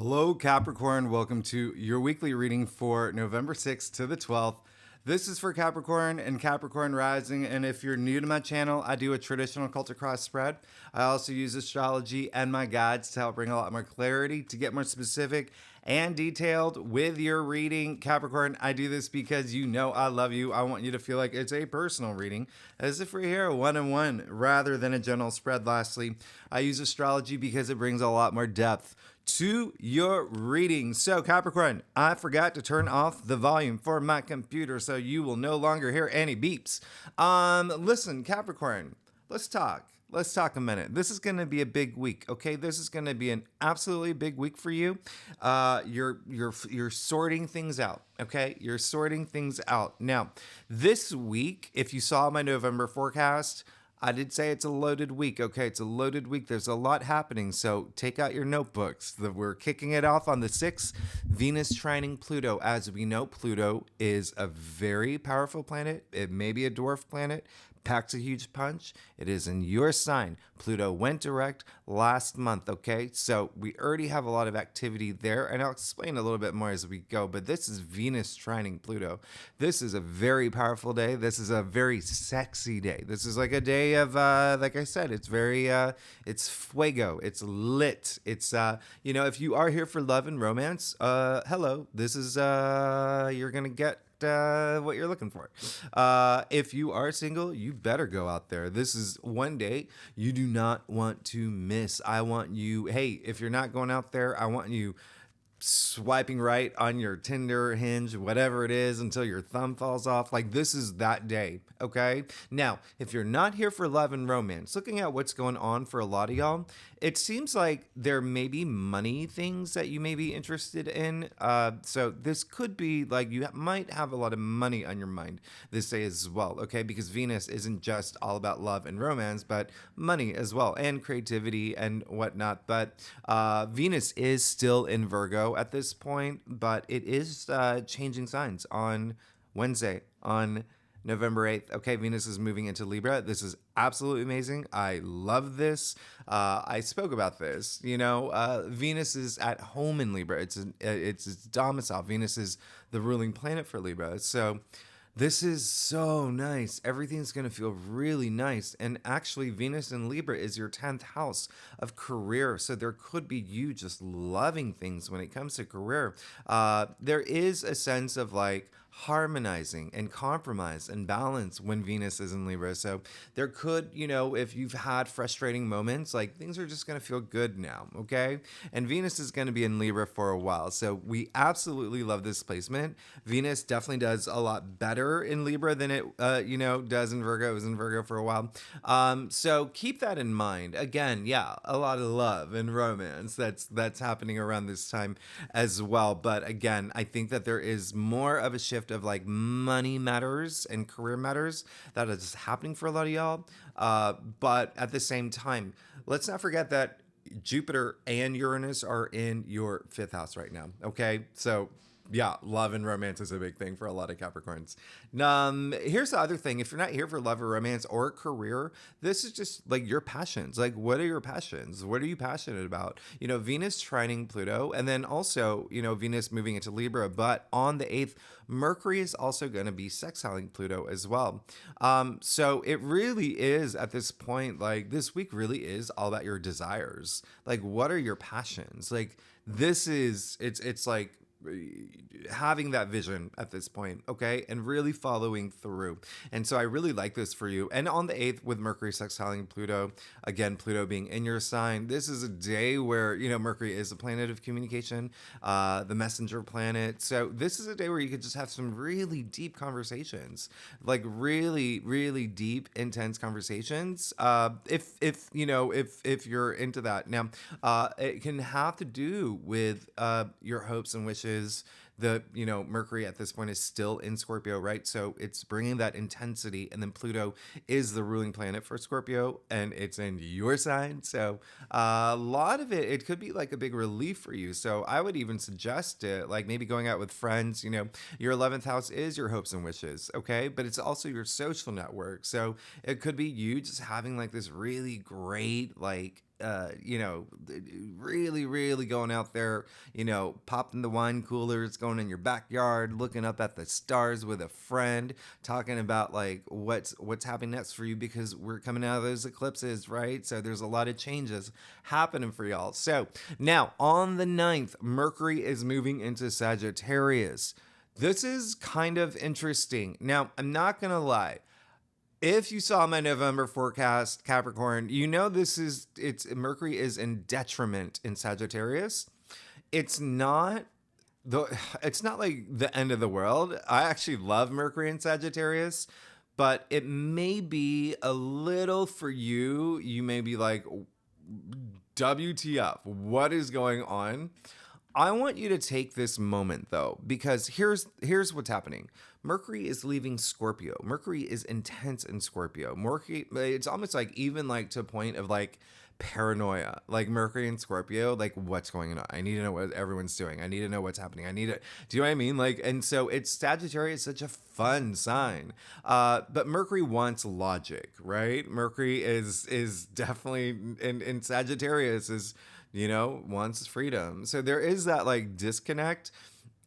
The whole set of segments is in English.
Hello, Capricorn. Welcome to your weekly reading for November 6th to the 12th. This is for Capricorn and Capricorn rising. And if you're new to my channel, I do a traditional culture cross spread. I also use astrology and my guides to help bring a lot more clarity, to get more specific and detailed with your reading. Capricorn, I do this because you know I love you. I want you to feel like it's a personal reading, as if we're here one-on-one rather than a general spread. Lastly, I use astrology because it brings a lot more depth to your reading. So Capricorn, I forgot to turn off the volume for my computer, so you will no longer hear any beeps. Listen, Capricorn, let's talk. Let's talk a minute. This is going to be a big week, okay? This is going to be an absolutely big week for you. You're sorting things out, okay? You're sorting things out. Now, this week, if you saw my November forecast, I did say it's a loaded week. Okay, it's a loaded week. There's a lot happening, so take out your notebooks. We're kicking it off on the 6th, Venus trining Pluto. As we know, Pluto is a very powerful planet. It may be a dwarf planet, packs a huge punch. It is in your sign. Pluto went direct last month, okay? So we already have a lot of activity there, and I'll explain a little bit more as we go, but this is Venus trining Pluto. This is a very powerful day. This is a very sexy day. This is like a day of, like I said, it's very, it's fuego. It's lit. It's, if you are here for love and romance, hello. This is, you're going to get what you're looking for. If you are single, you better go out there. This is one day you do not want to miss. I want you, hey, if you're not going out there, I want you swiping right on your Tinder, Hinge, whatever it is, until your thumb falls off. Like, this is that day, okay? Now, if you're not here for love and romance, looking at what's going on for a lot of y'all, it seems like there may be money things that you may be interested in. So this could be like you might have a lot of money on your mind this day as well, okay? Because Venus isn't just all about love and romance, but money as well, and creativity and whatnot. But Venus is still in Virgo at this point, but it is changing signs on Wednesday, on November 8th. Okay, Venus is moving into Libra. This is absolutely amazing. I love this. I spoke about this. Venus is at home in Libra. It's its domicile. Venus is the ruling planet for Libra. So this is so nice. Everything's going to feel really nice. And actually, Venus in Libra is your 10th house of career. So there could be you just loving things when it comes to career. There is a sense of like harmonizing and compromise and balance when Venus is in Libra. So there could, if you've had frustrating moments, like things are just going to feel good now, okay? And Venus is going to be in Libra for a while. So we absolutely love this placement. Venus definitely does a lot better in Libra than it, does in Virgo. It was in Virgo for a while. So keep that in mind. Again, yeah, a lot of love and romance that's happening around this time as well. But again, I think that there is more of a shift of like money matters and career matters that is happening for a lot of y'all. But at the same time, let's not forget that Jupiter and Uranus are in your 5th house right now. Okay. So yeah, love and romance is a big thing for a lot of Capricorns. Here's the other thing. If you're not here for love or romance or career, this is just like your passions. Like, what are your passions? What are you passionate about? Venus trining Pluto, and then also, Venus moving into Libra. But on the 8th, Mercury is also going to be sextiling Pluto as well. So it really is at this point, like this week really is all about your desires. Like, what are your passions? Like, this is, it's like, having that vision at this point, okay, and really following through. And so I really like this for you. And on the 8th, with Mercury sextiling Pluto, again, Pluto being in your sign, this is a day where, Mercury is a planet of communication, the messenger planet. So this is a day where you could just have some really deep conversations, like really, really deep, intense conversations. If you're into that. Now, it can have to do with your hopes and wishes. Mercury at this point is still in Scorpio, right? So it's bringing that intensity, and then Pluto is the ruling planet for Scorpio, and it's in your sign. So a lot of it could be like a big relief for you. So I would even suggest it, like maybe going out with friends. Your 11th house is your hopes and wishes, okay? But it's also your social network. So it could be you just having like this really great, like, really, really going out there, popping the wine coolers, going in your backyard, looking up at the stars with a friend, talking about like what's happening next for you, because we're coming out of those eclipses, right? So there's a lot of changes happening for y'all. So now on the 9th, Mercury is moving into Sagittarius. This is kind of interesting. Now, I'm not going to lie. If you saw my November forecast, Capricorn, Mercury is in detriment in Sagittarius. It's not it's not like the end of the world. I actually love Mercury in Sagittarius, but it may be a little for you. You may be like, WTF, what is going on? I want you to take this moment though, because here's what's happening. Mercury is leaving Scorpio. Mercury is intense in Scorpio. Mercury, it's almost like even like to a point of like paranoia. Like Mercury and Scorpio, like what's going on? I need to know what everyone's doing. I need to know what's happening. Do you know what I mean? Like, and so it's Sagittarius, such a fun sign. But Mercury wants logic, right? Mercury is definitely in Sagittarius is, wants freedom. So there is that like disconnect.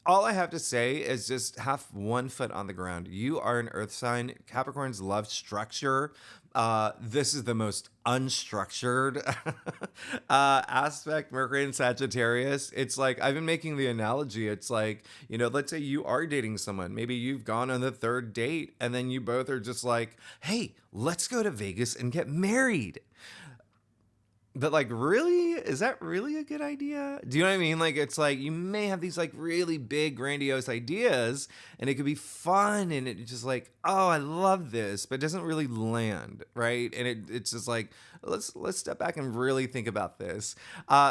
All I have to say is just have one foot on the ground. You are an earth sign. Capricorns love structure. This is the most unstructured aspect, Mercury and Sagittarius. It's like, I've been making the analogy. It's like, let's say you are dating someone. Maybe you've gone on the 3rd date and then you both are just like, hey, let's go to Vegas and get married. But like, really? Is that really a good idea? Do you know what I mean? Like, it's like you may have these like really big, grandiose ideas and it could be fun and it's just like, oh, I love this, but it doesn't really land, right? And it's just like, let's step back and really think about this.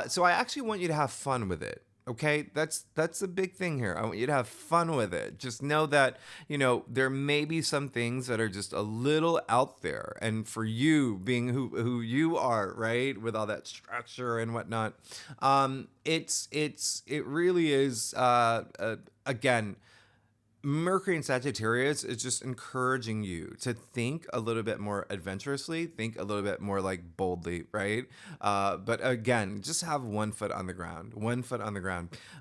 So I actually want you to have fun with it. Okay, that's the big thing here. I want you to have fun with it. Just know that, there may be some things that are just a little out there. And for you being who you are, right, with all that structure and whatnot, it really is, again, Mercury in Sagittarius is just encouraging you to think a little bit more adventurously, think a little bit more like boldly, right? But again, just have one foot on the ground,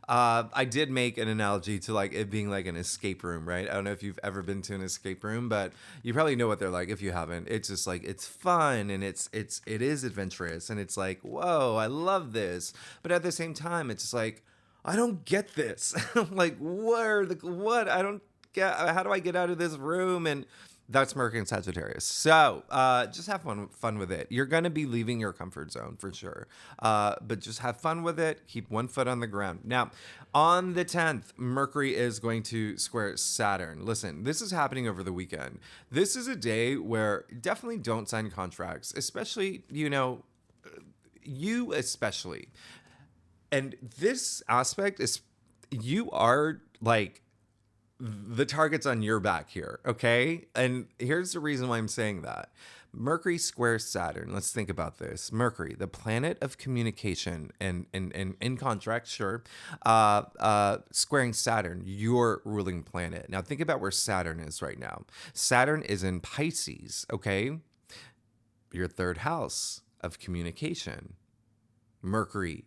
I did make an analogy to like it being like an escape room, right? I don't know if you've ever been to an escape room, but you probably know what they're like if you haven't. It's just like, it's fun and it is adventurous and it's like, whoa, I love this. But at the same time, it's just like, I don't get this. I'm like, what? I don't get, how do I get out of this room? And that's Mercury and Sagittarius. So just have fun with it. You're going to be leaving your comfort zone for sure. But just have fun with it. Keep one foot on the ground. Now, on the 10th, Mercury is going to square Saturn. Listen, this is happening over the weekend. This is a day where definitely don't sign contracts, especially, you especially. And this aspect is, you are like, the target's on your back here, okay? And here's the reason why I'm saying that. Mercury squares Saturn. Let's think about this. Mercury, the planet of communication and in contract, sure. Squaring Saturn, your ruling planet. Now think about where Saturn is right now. Saturn is in Pisces, okay? Your 3rd house of communication. Mercury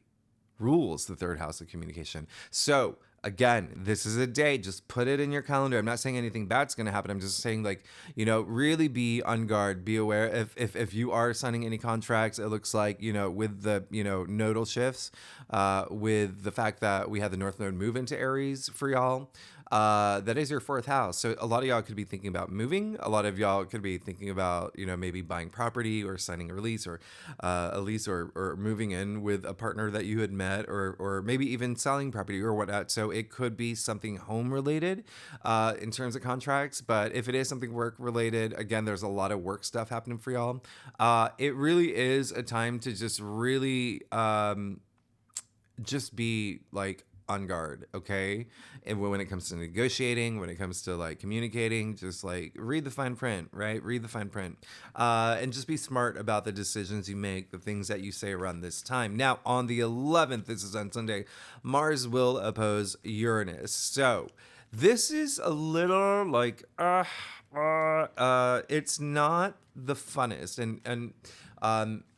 rules the 3rd house of communication. So again, this is a day, just put it in your calendar. I'm not saying anything bad's going to happen. I'm just saying like, really be on guard, be aware if you are signing any contracts. It looks like, with the, nodal shifts, with the fact that we had the North Node move into Aries for y'all, that is your 4th house. So a lot of y'all could be thinking about moving. A lot of y'all could be thinking about, maybe buying property or signing a lease or or moving in with a partner that you had met or maybe even selling property or whatnot. So it could be something home related in terms of contracts. But if it is something work related, again, there's a lot of work stuff happening for y'all. It really is a time to just really just be like on guard, okay? And when it comes to negotiating, when it comes to like communicating, just like read the fine print, right? Read the fine print. And just be smart about the decisions you make, the things that you say around this time. Now, on the 11th, this is on Sunday, Mars will oppose Uranus. So this is a little like, it's not the funnest. And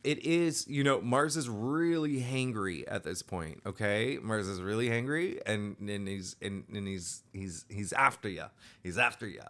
it is, Mars is really hangry at this point. Okay, Mars is really hangry, and he's after you. He's after you.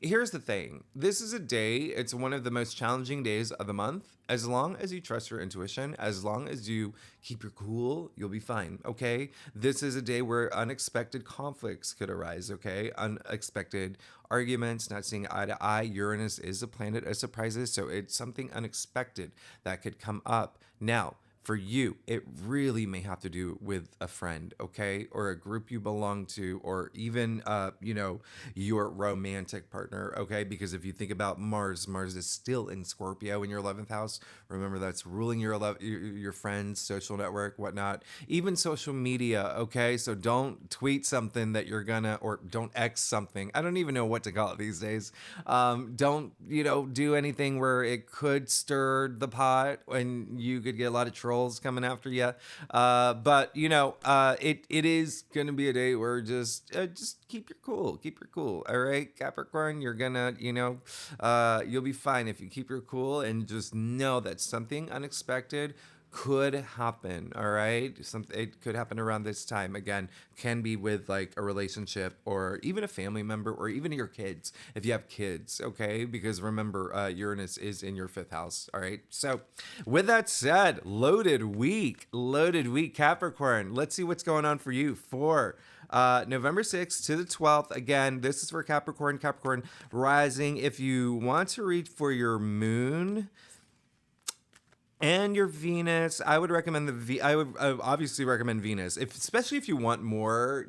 Here's the thing. This is a day. It's one of the most challenging days of the month. As long as you trust your intuition, as long as you keep your cool, you'll be fine. Okay, this is a day where unexpected conflicts could arise. Okay, unexpected arguments, not seeing eye to eye. Uranus is a planet of surprises, so it's something unexpected that could come up. Now, for you, it really may have to do with a friend, okay, or a group you belong to, or even, your romantic partner, okay? Because if you think about Mars, Mars is still in Scorpio in your 11th house. Remember, that's ruling your friends, social network, whatnot, even social media, okay? So don't tweet something that you're gonna, or don't X something. I don't even know what to call it these days. Don't, do anything where it could stir the pot and you could get a lot of trolls coming after you. But it is going to be a day where just keep your cool. Keep your cool. All right, Capricorn, you're gonna, you'll be fine if you keep your cool and just know that something unexpected could happen. All right, it could happen around this time. Again, can be with like a relationship or even a family member or even your kids if you have kids. Okay, because remember, Uranus is in your 5th house. All right, so with that said, loaded week, Capricorn. Let's see what's going on for you for November 6th to the 12th. Again, this is for Capricorn rising. If you want to read for your moon and your Venus, I would recommend I would obviously recommend Venus, especially if you want more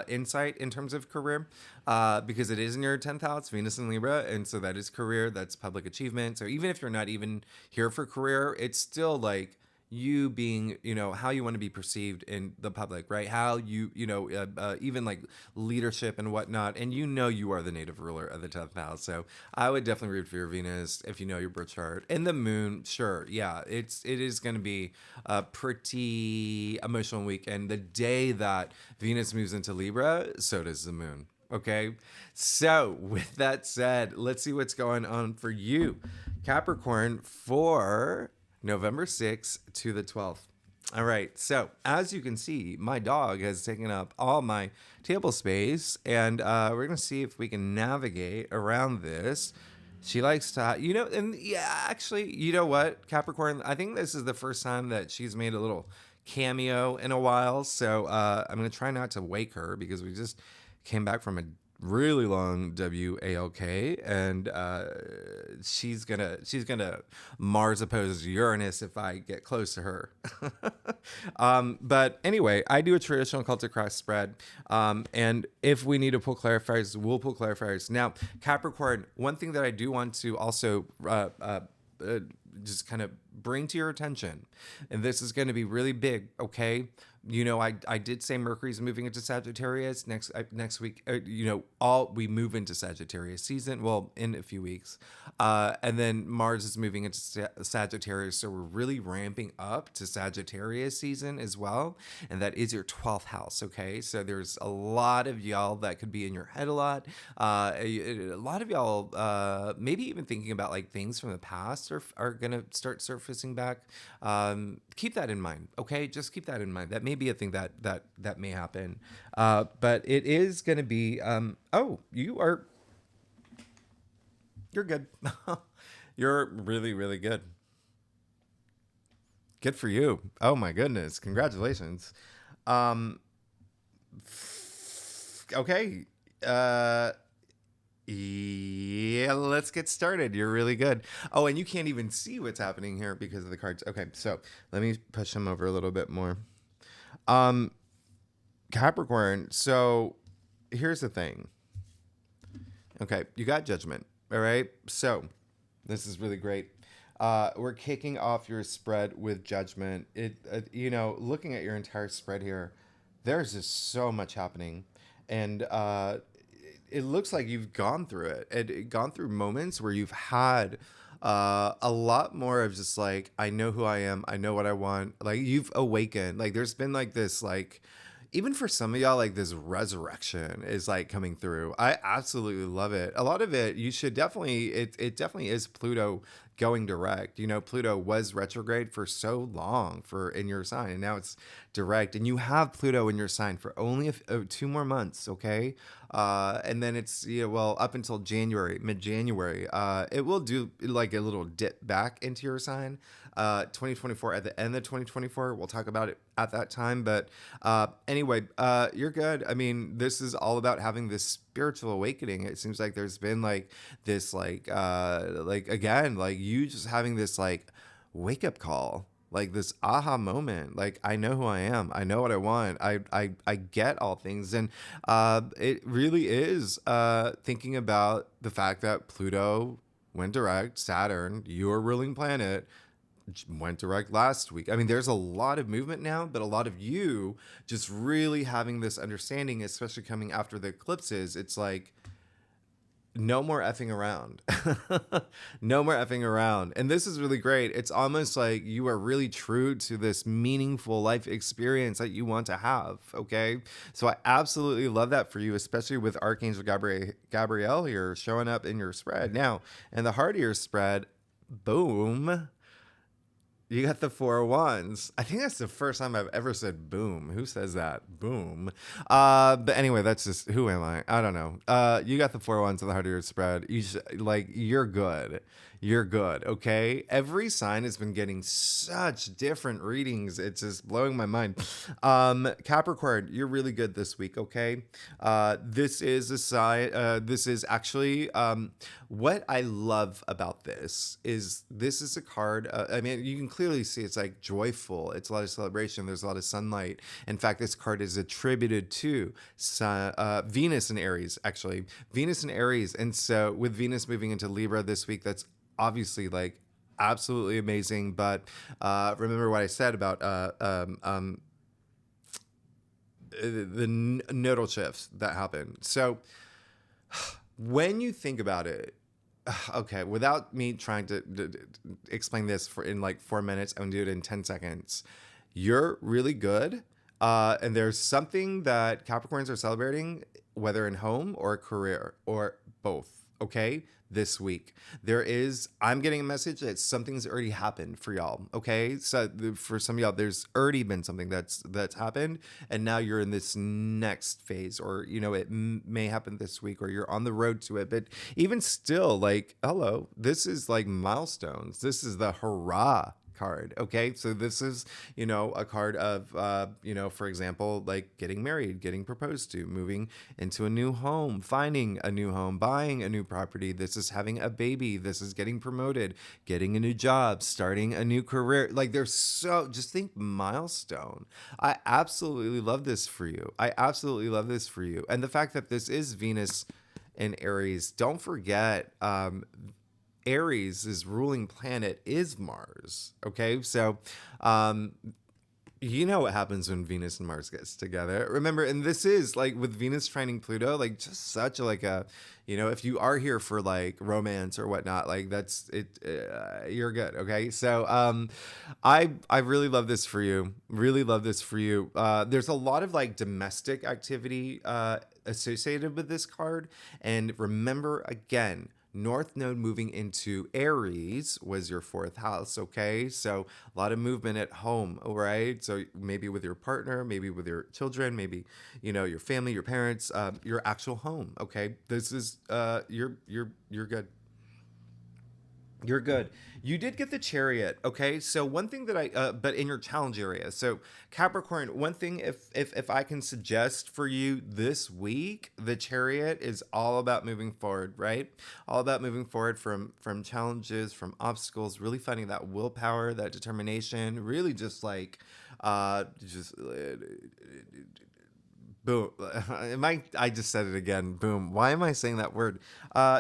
insight in terms of career, because it is in your 10th house, Venus in Libra, and so that is career, that's public achievement. So even if you're not even here for career, it's still like you being, how you want to be perceived in the public, right? How you, even like leadership and whatnot. And you are the native ruler of the 10th house. So I would definitely root for your Venus if you know your birth chart. And the moon, sure. Yeah, it is going to be a pretty emotional week. And the day that Venus moves into Libra, so does the moon. Okay. So with that said, let's see what's going on for you, Capricorn, for November 6th to the 12th. All right. So as you can see, my dog has taken up all my table space, and we're going to see if we can navigate around this. She likes to, and yeah, actually, you know what, Capricorn, I think this is the first time that she's made a little cameo in a while. So I'm going to try not to wake her because we just came back from a really long WALK, and she's gonna Mars oppose Uranus if I get close to her. But anyway, I do a traditional Celtic cross spread, and if we need to pull clarifiers, we'll pull clarifiers. Now, Capricorn, one thing that I do want to also just kind of bring to your attention, and this is going to be really big, okay? I did say Mercury's moving into Sagittarius next week. We move into Sagittarius season. Well, in a few weeks, and then Mars is moving into Sagittarius, so we're really ramping up to Sagittarius season as well, and that is your 12th house. Okay, so there's a lot of y'all that could be in your head a lot. A lot of y'all, maybe even thinking about like things from the past are gonna start surfacing back. Keep that in mind. Okay, just keep that in mind. That may be a thing that may happen, but it is going to be. You're good. You're really, really good. Good for you. Oh my goodness, congratulations. Okay. Yeah, let's get started. You're really good. Oh, and you can't even see what's happening here because of the cards. Okay, so let me push them over a little bit more. Capricorn, so here's the thing. Okay, you got Judgment, all right? So this is really great. We're kicking off your spread with Judgment. Looking at your entire spread here, there's just so much happening. And it looks like you've gone through it and gone through moments where you've had a lot more of just like, I know who I am. I know what I want. Like you've awakened. Like there's been like this, like, even for some of y'all, like this resurrection is like coming through. I absolutely love it. A lot of it, you should definitely, it definitely is Pluto going direct. You know, Pluto was retrograde for so long for in your sign, and now it's direct. And you have Pluto in your sign for only 2 more months, okay? And then it's, well, up until January, mid-January. It will do like a little dip back into your sign. 2024, at the end of 2024, we'll talk about it at that time. But anyway, you're good. I mean, this is all about having this spiritual awakening. It seems like there's been like this, like again, like you just having this like wake up call, like this aha moment. Like, I know who I am. I know what I want. I get all things. And it really is thinking about the fact that Pluto went direct, Saturn, your ruling planet, went direct last week. I mean, there's a lot of movement now, but a lot of you just really having this understanding, especially coming after the eclipses. It's like, no more effing around. No more effing around. And this is really great. It's almost like you are really true to this meaningful life experience that you want to have. Okay. So I absolutely love that for you, especially with Archangel Gabrielle here showing up in your spread. Now, in the heart of your spread, boom. You got the 4 of Wands. I think that's the first time I've ever said boom. Who says that? Boom. But anyway, that's just, who am I? I don't know. You got the 4 of Wands in the heart of your spread. You're good. You're good. Okay. Every sign has been getting such different readings. It's just blowing my mind. Capricorn, you're really good this week. Okay. This is a sign. This is actually, what I love about this is a card. I mean, you can clearly see it's like joyful. It's a lot of celebration. There's a lot of sunlight. In fact, this card is attributed to Venus and Aries, actually. Venus and Aries. And so with Venus moving into Libra this week, that's obviously like absolutely amazing. But remember what I said about the nodal shifts that happen. So when you think about it, okay, without me trying to explain this in like 4 minutes, I'm gonna do it in 10 seconds. You're really good. And there's something that Capricorns are celebrating, whether in home or career or both. Okay. This week, I'm getting a message that something's already happened for y'all. Okay. So for some of y'all, there's already been something that's happened. And now you're in this next phase, or, it may happen this week, or you're on the road to it. But even still, like, hello, this is like milestones. This is the hurrah card. Okay. So this is, a card of, for example, like getting married, getting proposed to, moving into a new home, finding a new home, buying a new property. This is having a baby. This is getting promoted, getting a new job, starting a new career. Like, just think milestone. I absolutely love this for you. I absolutely love this for you. And the fact that this is Venus in Aries, don't forget, Aries' ruling planet is Mars. Okay, so you know what happens when Venus and Mars gets together. Remember, and this is like with Venus trining Pluto, like just such a if you are here for like romance or whatnot, like that's it. You're good. Okay, so I really love this for you. Really love this for you. There's a lot of like domestic activity associated with this card, and remember again, North Node moving into Aries was your 4th house, okay? So a lot of movement at home, all right? So maybe with your partner, maybe with your children, maybe, your family, your parents, your actual home, okay? This is, you're good. You're good. You did get the Chariot, okay? So one thing that but in your challenge area. So Capricorn, one thing, if I can suggest for you this week, the Chariot is all about moving forward, right? All about moving forward from challenges, from obstacles, really finding that willpower, that determination, really just like, boom. I just said it again. Boom. Why am I saying that word?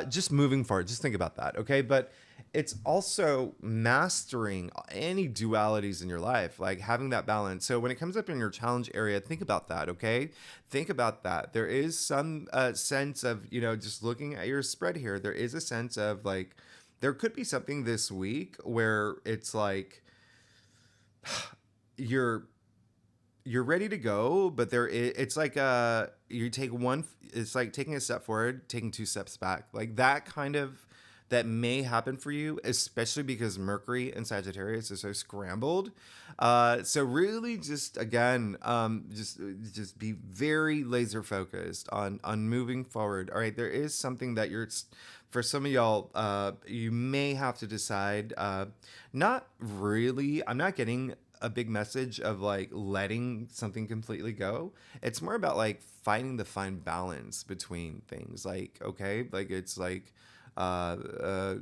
Just moving forward. Just think about that, okay? But it's also mastering any dualities in your life, like having that balance. So when it comes up in your challenge area, think about that, okay? Think about that. There is some sense of, just looking at your spread here, there is a sense of like, there could be something this week where it's like, you're ready to go, but it's like you take one, it's like taking a step forward, taking 2 steps back, like that kind of that may happen for you, especially because Mercury and Sagittarius are so scrambled. So really, just again, just be very laser focused on moving forward. All right, there is something that you're for some of y'all, you may have to decide. Not really. I'm not getting a big message of like letting something completely go. It's more about like finding the fine balance between things. Like, okay, like it's uh, uh,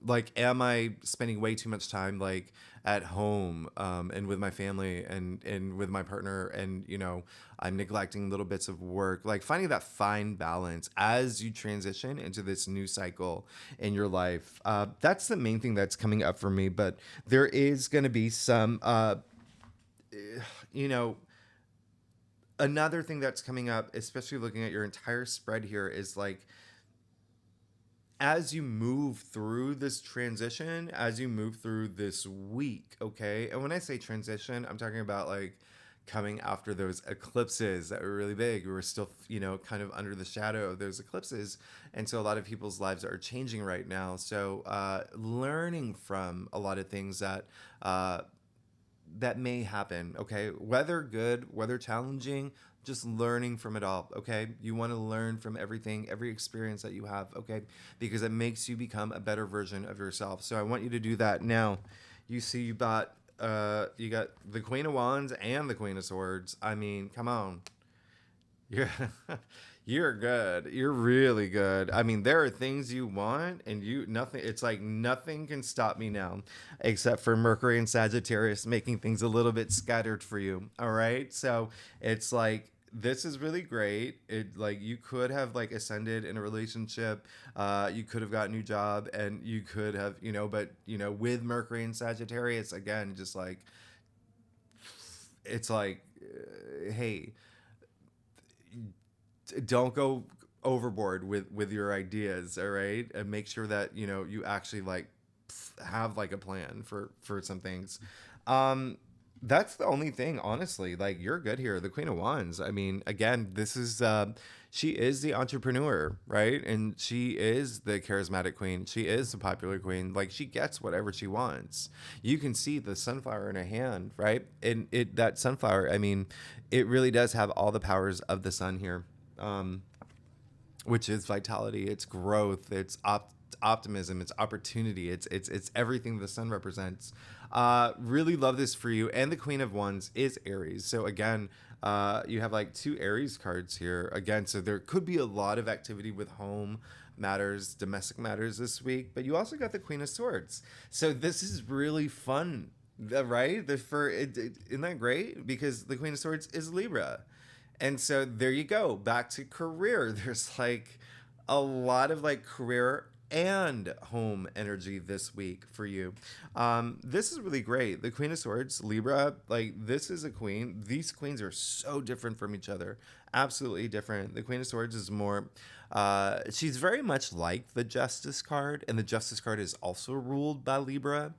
like am I spending way too much time like at home and with my family and with my partner, and I'm neglecting little bits of work, like finding that fine balance as you transition into this new cycle in your life. That's the main thing that's coming up for me, but there is going to be some you know another thing that's coming up, especially looking at your entire spread here, is like as you move through this transition, as you move through this week, okay? And when I say transition, I'm talking about like coming after those eclipses that were really big. We were still, kind of under the shadow of those eclipses. And so a lot of people's lives are changing right now. So learning from a lot of things that may happen, okay? Whether good, whether challenging, just learning from it all, okay? You want to learn from everything, every experience that you have, okay? Because it makes you become a better version of yourself. So I want you to do that now. You see, you got the Queen of Wands and the Queen of Swords. I mean, come on. You're you're good. You're really good. I mean, there are things you want and you nothing it's like nothing can stop me now except for Mercury and Sagittarius making things a little bit scattered for you. All right? So, it's like this is really great. It like you could have like ascended in a relationship. You could have got a new job, and you could have, but with Mercury and Sagittarius again, just like it's like hey, don't go overboard with your ideas, all right, and make sure that you actually like have like a plan for some things. um that's the only thing, honestly. Like, you're good here. The Queen of Wands, I mean, again, this is she is the entrepreneur, right? And she is the charismatic queen. She is the popular queen. Like, she gets whatever she wants. You can see the sunflower in her hand, right? And that sunflower, I mean, it really does have all the powers of the sun here, um, which is vitality, it's growth, it's optimism, it's opportunity, it's everything the sun represents. Really love this for you. And the Queen of Wands is Aries. So again, you have like two Aries cards here again. So there could be a lot of activity with home matters, domestic matters this week. But you also got the Queen of Swords. So this is really fun, right? Isn't that great? Because the Queen of Swords is Libra. And so there you go. Back to career. There's like a lot of like career and home energy this week for you. This is really great. The Queen of Swords, Libra, like this is a queen. These queens are so different from each other. Absolutely different. The Queen of Swords is more, she's very much like the Justice card, and the Justice card is also ruled by Libra.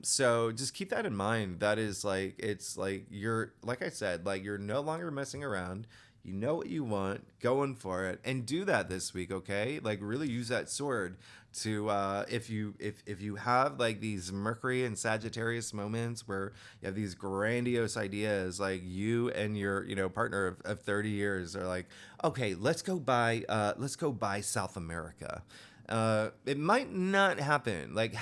So just keep that in mind. That is like, it's like you're, like I said, like you're no longer messing around. You know what you want, going for it, and do that this week, okay? Like, really use that sword to if you have like these Mercury and Sagittarius moments where you have these grandiose ideas, like you and your partner of 30 years are like, okay, let's go buy South America. It might not happen. Like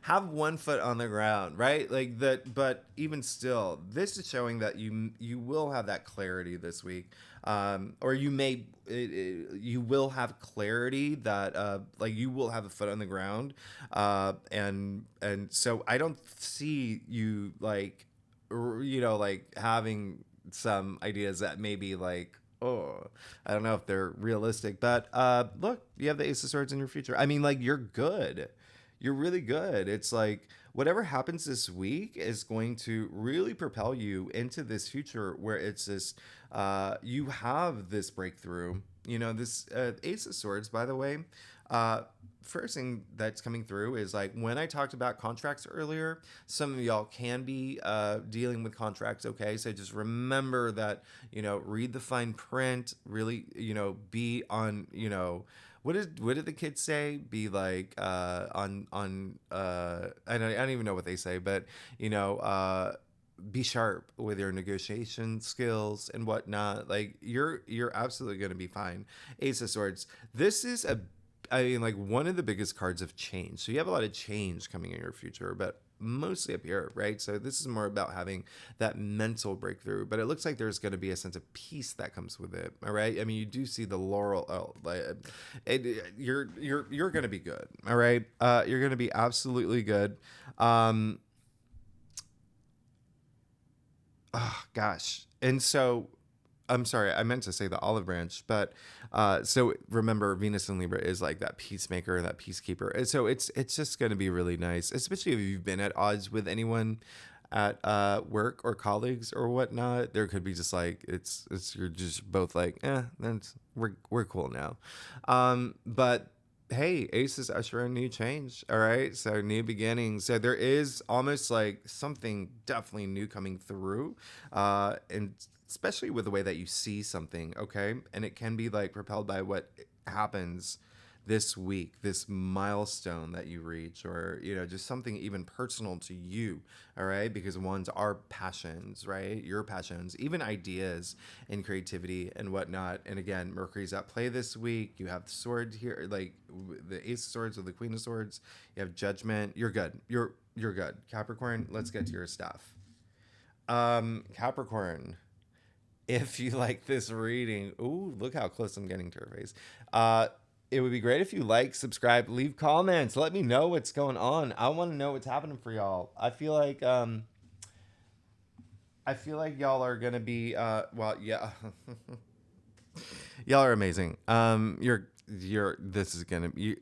have one foot on the ground, right? Like that, but even still, this is showing that you will have that clarity this week, or you will have clarity that like you will have a foot on the ground, and so I don't see you like like having some ideas that maybe like, oh, I don't know if they're realistic, but look, you have the Ace of Swords in your future. I mean, like, you're good. You're really good. It's like whatever happens this week is going to really propel you into this future where it's this, you have this breakthrough. This Ace of Swords, by the way, uh, first thing that's coming through is like when I talked about contracts earlier, some of y'all can be dealing with contracts, okay? So just remember that, read the fine print, really, be on, what did the kids say? Be like on I don't even know what they say, but you know, be sharp with your negotiation skills and whatnot. Like you're absolutely going to be fine. Ace of Swords. This is I mean, like one of the biggest cards of change. So you have a lot of change coming in your future, but mostly up here, right? So this is more about having that mental breakthrough, but it looks like there's going to be a sense of peace that comes with it. All right. I mean, you do see the laurel. You're going to be good. All right. You're going to be absolutely good. Oh gosh. And so I'm sorry, I meant to say the olive branch, but so remember Venus in Libra is like that peacemaker, that peacekeeper. And so it's just going to be really nice, especially if you've been at odds with anyone at work or colleagues or whatnot. There could be just like it's you're just both like, that's we're cool now. But hey, aces usher in new change. All right. So new beginnings. So there is almost like something definitely new coming through. And especially with the way that you see something. Okay. And it can be like propelled by what happens this week, this milestone that you reach, or, you know, just something even personal to you. All right. Because ones are passions, right? Your passions, even ideas and creativity and whatnot. And again, Mercury's at play this week. You have the sword here, like the Ace of Swords or the Queen of Swords. You have Judgment. You're good. You're good. Capricorn, let's get to your stuff. Capricorn, if you like this reading, ooh, look how close I'm getting to her face. It would be great if you like, subscribe, leave comments. Let me know what's going on. I want to know what's happening for y'all. I feel like y'all are gonna be well, yeah. Y'all are amazing. You're this is gonna be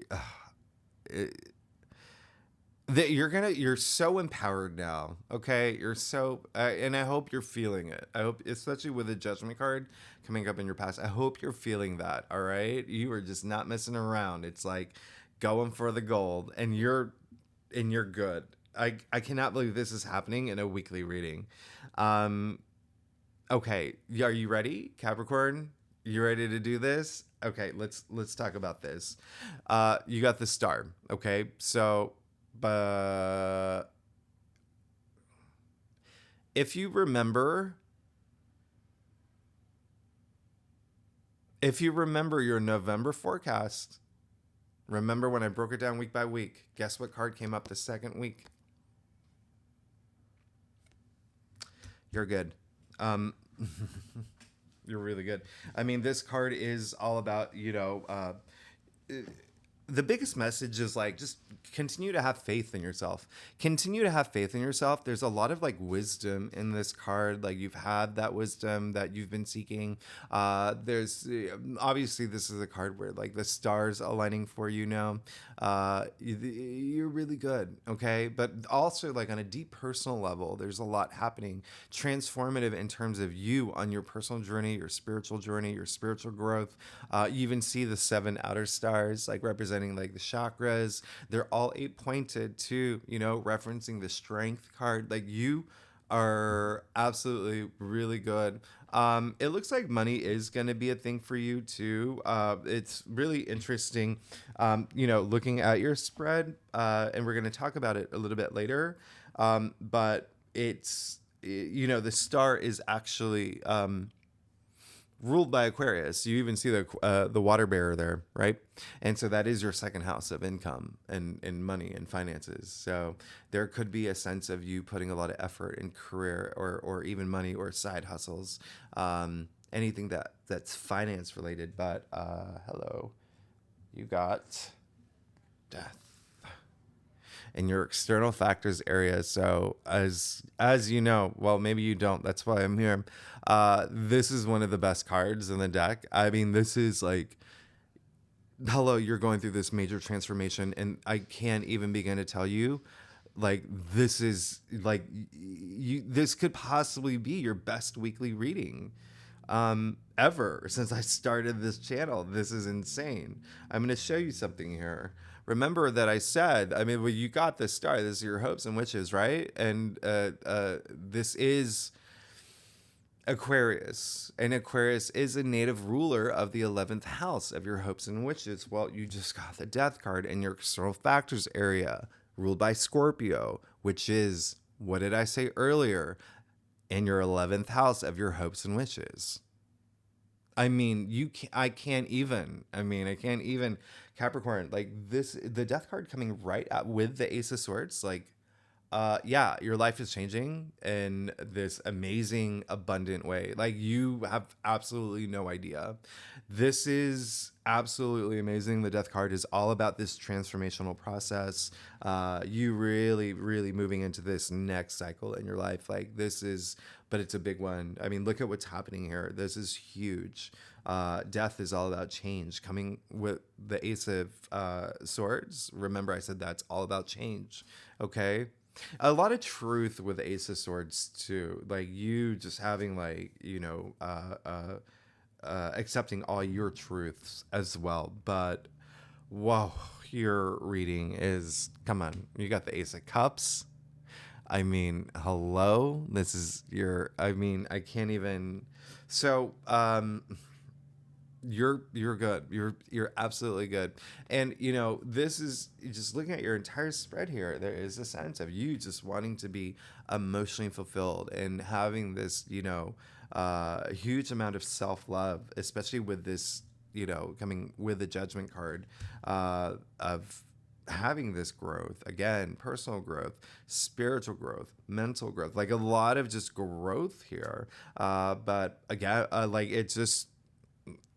you're so empowered now. Okay, you're so and I hope you're feeling it. I hope, especially with the Judgment card coming up in your past, I hope you're feeling that. All right, you are just not messing around. It's like going for the gold, and you're good. I cannot believe this is happening in a weekly reading. um okay, are you ready, Capricorn? You ready to do this? Okay, let's talk about this. You got the star. Okay, so but if you remember, your November forecast, remember when I broke it down week by week, guess what card came up the second week? You're good. You're really good. I mean, this card is all about, the biggest message is like, just continue to have faith in yourself. Continue to have faith in yourself. There's a lot of like wisdom in this card. Like you've had that wisdom that you've been seeking. There's obviously this is a card where like the stars aligning for you now. You're really good. Okay. But also like on a deep personal level, there's a lot happening transformative in terms of you on your personal journey, your spiritual growth. You even see the 7 outer stars like representing like the chakras. They're all 8 pointed too, referencing the strength card. Like you are absolutely really good. It looks like money is going to be a thing for you too. It's really interesting, looking at your spread, and we're going to talk about it a little bit later. But it's, the star is actually, ruled by Aquarius. You even see the water bearer there, right? And so that is your second house of income and money and finances. So there could be a sense of you putting a lot of effort in career or even money or side hustles, anything that's finance related. But hello, you got death in your external factors area. So as you know, well, maybe you don't, that's why I'm here. This is one of the best cards in the deck. I mean, this is like, hello, you're going through this major transformation, and I can't even begin to tell you, like, this is like this could possibly be your best weekly reading ever since I started this channel. This is insane. I'm going to show you something here. Remember that I said, I mean, well, you got this star. This is your hopes and wishes, right? And this is, Aquarius. And Aquarius is a native ruler of the 11th house of your hopes and wishes. Well, you just got the death card in your external factors area, ruled by Scorpio, which is, what did I say earlier? In your 11th house of your hopes and wishes. I mean, I can't even. I can't even. Capricorn, like this, the death card coming right out with the Ace of Swords, like, yeah, your life is changing in this amazing, abundant way. Like, you have absolutely no idea. This is absolutely amazing. The death card is all about this transformational process. You really, really moving into this next cycle in your life. Like, this is, but it's a big one. I mean, look at what's happening here. This is huge. Death is all about change. Coming with the Ace of Swords, remember I said that's all about change. Okay. A lot of truth with Ace of Swords too. Like, you just having, like, accepting all your truths as well. But whoa, your reading is, come on. You got the Ace of Cups. I mean, hello. This is your. I mean, I can't even. So, you're good. You're absolutely good. And this is just looking at your entire spread here. There is a sense of you just wanting to be emotionally fulfilled and having this, huge amount of self-love, especially with this, coming with the Judgment card, of having this growth, again, personal growth, spiritual growth, mental growth, like a lot of just growth here. But again, like, it's just,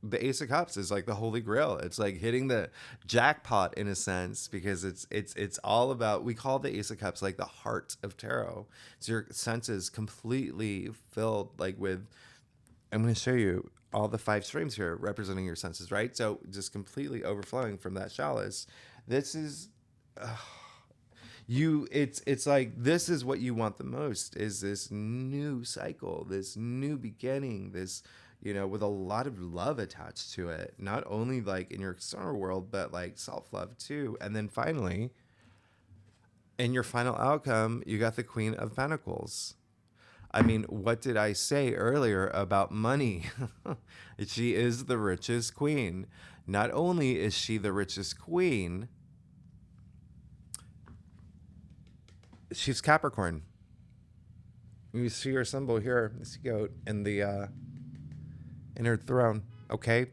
the Ace of Cups is like the holy grail. It's like hitting the jackpot in a sense, because it's all about, we call the Ace of Cups like the heart of tarot. So your senses completely filled, like, with, I'm going to show you all the 5 streams here representing your senses, right? So just completely overflowing from that chalice. This is it's like, this is what you want the most, is this new cycle, this new beginning, this, with a lot of love attached to it, not only like in your external world, but like self-love too. And then finally, in your final outcome, you got the Queen of Pentacles. I mean, what did I say earlier about money? She is the richest queen. Not only is she the richest queen, she's Capricorn. You see her symbol here, this goat, in the in her throne. Okay.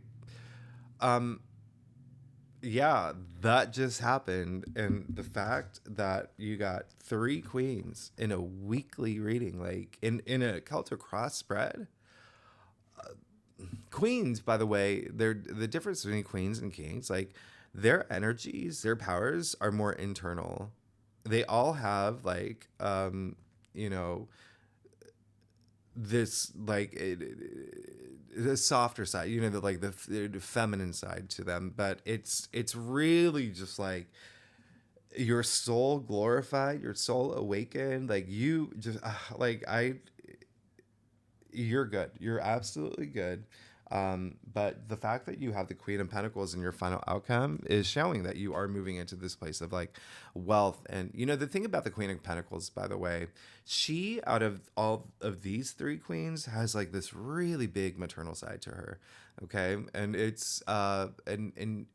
Yeah, that just happened. And the fact that you got 3 queens in a weekly reading, like in a Celtic cross spread. Queens, by the way, they're the difference between queens and kings, like, their energies, their powers are more internal. They all have, like, you know, this, like, the softer side, the feminine side to them, but it's really just like your soul glorified, your soul awakened, like, you just like, you're good. You're absolutely good. But the fact that you have the Queen of Pentacles in your final outcome is showing that you are moving into this place of, like, wealth. And, the thing about the Queen of Pentacles, by the way, she, out of all of these 3 queens, has, like, this really big maternal side to her. Okay. And and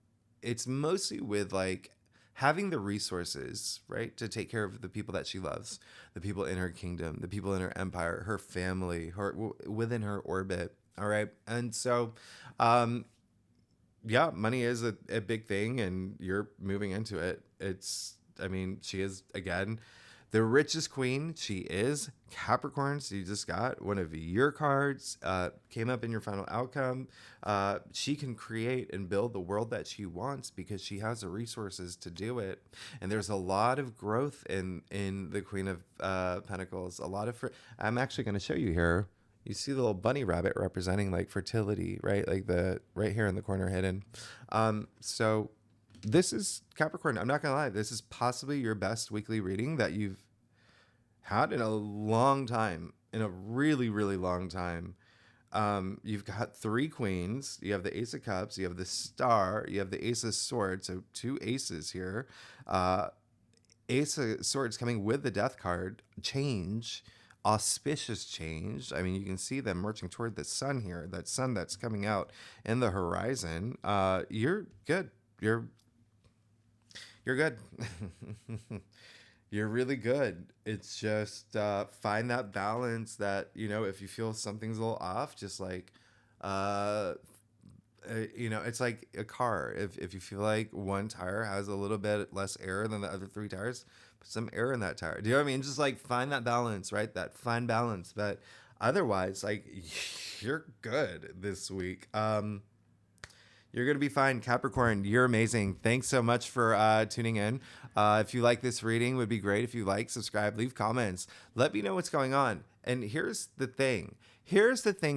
it's mostly with, like, having the resources, right, to take care of the people that she loves, the people in her kingdom, the people in her empire, her family, her within her orbit. All right. And so, yeah, money is a big thing, and you're moving into it. She is, again, the richest queen. She is Capricorn. So you just got one of your cards, came up in your final outcome. She can create and build the world that she wants because she has the resources to do it. And there's a lot of growth in the Queen of Pentacles. I'm actually going to show you here. You see the little bunny rabbit representing, like, fertility, right? Like, the right here in the corner hidden. So this is Capricorn. I'm not gonna lie. This is possibly your best weekly reading that you've had in a long time, in a really, really long time. You've got 3 queens. You have the Ace of Cups. You have the Star. You have the Ace of Swords. So 2 aces here. Ace of Swords coming with the Death card. Change. auspicious change. I mean, you can see them marching toward the sun here, that sun that's coming out in the horizon. You're good. You're good. You're really good. It's just find that balance that, if you feel something's a little off, just like, uh, it's like a car. If you feel like one tire has a little bit less air than the other three tires, put some air in that tire. Do you know what I mean? Just like find that balance, right? That fine balance. But otherwise, like, you're good this week. You're going to be fine, Capricorn. You're amazing. Thanks so much for tuning in. If you like this reading, would be great if you like, subscribe, leave comments. Let me know what's going on. And here's the thing.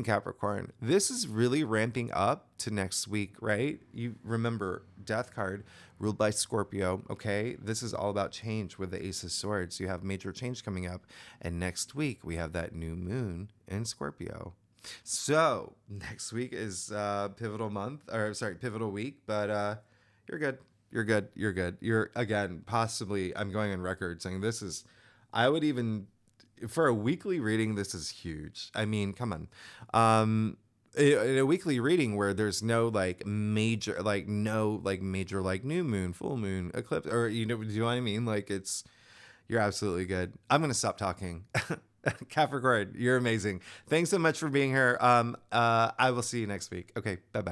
Capricorn. This is really ramping up to next week, right? You remember, Death card ruled by Scorpio, okay? This is all about change with the Ace of Swords. You have major change coming up. And next week, we have that new moon in Scorpio. So next week is pivotal week, but you're good. You're again, possibly, I'm going on record saying this is, I would even, for a weekly reading, this is huge. I mean, come on. In a weekly reading where there's no major new moon, full moon, eclipse, or do you know what I mean? You're absolutely good. I'm going to stop talking. Capricorn, you're amazing. Thanks so much for being here. I will see you next week. Okay, bye-bye.